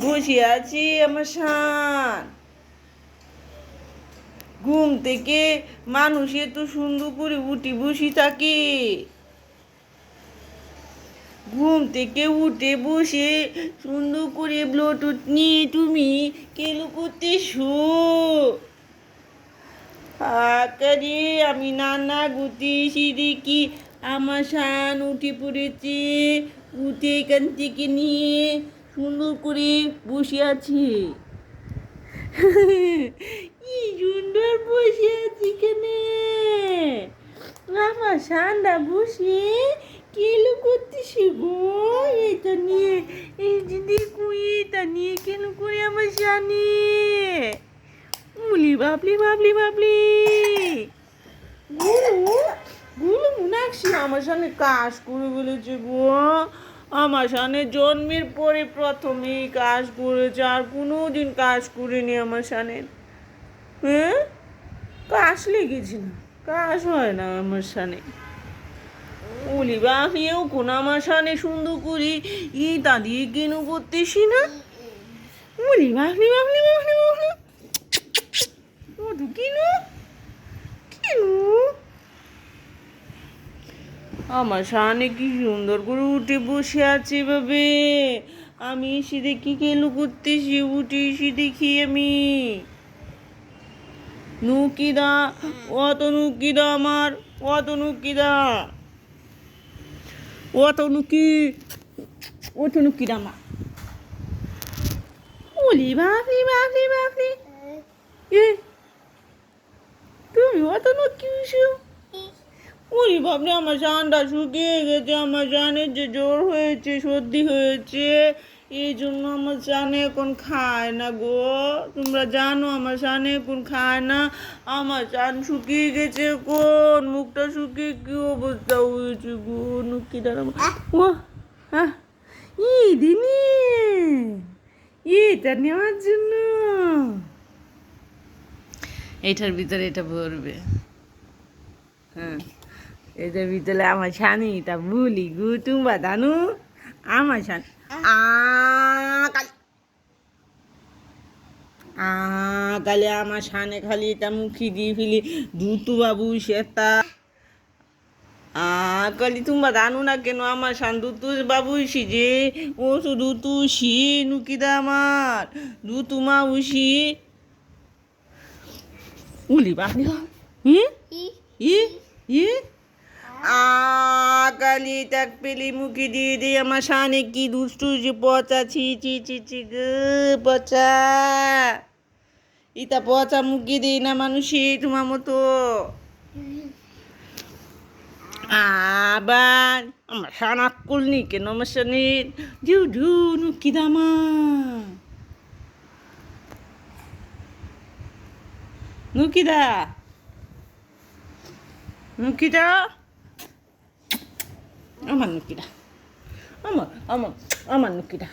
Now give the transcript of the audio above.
বসে আছি আমার শান। ঘুম থেকে মানুষ এত সুন্দর করে উঠে বসে থাকে। ঘুম থেকে উঠে বসে সুন্দর করে ব্লুটুথ নিয়ে তুমি কেলো করতেছো? আরে আমি নানা গুতি দেখি আমার শান উঠে পড়েছে। উঠে এখান থেকে নিয়ে সুন্দর করে বসে আছে। কি সুন্দর বসে আছি কেনে আমার শানটা বসে কেলো করতেছি গো। এটা নিয়ে এই যে দেখো এটা নিয়ে কেন করে আমার শানে মুলি বাবলি বাবলি বাবলি গুলু গুলু মুনাক্ষী আমার সামনে কাজ করে বলেছে গো। আমার সামনে জন্মের পরে প্রথমেই কাজ করেছে, আর কোনো দিন কাজ করিনি আমার সামনে। হ্যাঁ, কাজ লেগেছে না, কাজ হয় না আমার সামনে। উলি বাহিয়েও কোন আমার সামনে সুন্দর করে ইটা দিয়ে কেন করতেছি না? উলি বাহলি বাহলি বাহলি বাহলি মধু কিনু কিনু আমার সামনে কি সুন্দর করে উঠে বসে আছে ভাবে। আমি এসে দেখি কেলো করতেছি, উঠে এসে দেখি আমি নুকিদা, অত নুকিদা আমার, অত নুকিদা, অত নুকি, অত নুকিদা আমার। ওলি বাপলি বাপলি বাপলি এ তুমি অত নুকি উঠছো? ওরে বাপরে আমার জানটা শুকিয়ে গেছে। আমার জানের যে জ্বর হয়েছে, সর্দি হয়েছে, এই জন্য আমার জানে এখন খায় না গো। তোমরা জানো আমার জানে এখন খায় না। আমার জান শুকিয়ে গেছে, কোন মুখটা শুকিয়ে কি অবস্থা হয়েছে গো। নুকি দাঁড়া ও হ্যাঁ ই দিনি এটা নেওয়ার জন্য এটার ভিতরে এটা ভরবে। হ্যাঁ, এটার ভিতরে আমার ছানি তা ভুলি গু তুমি জানো আমার ছানি কালে আমার সানে খালি এটা মুখি দিয়ে ফেলি দুতু বাবু সেতা কালি তুমি জানো না কেন আমার সান দুতু বাবু যে ও শুধু তুষি নুকিদা আমার দুতু মা উসি উলি বাপনি ই ই কালি তাক পেলি মুখে দিয়ে দিয়ে আমার সানে কি দুষ্টু যে পচা ছি ছি ছি ছি গ পচা ইতা পচা মুখে দিই না মানুষই তোমার মতো। আবার আমার সানাক করলি কেন আমার সানে ঢিউ ঢিউ নুকি দামা নুকিদা নুকিদা আমার নুকিদা আমার আমার আমার নুকিদা।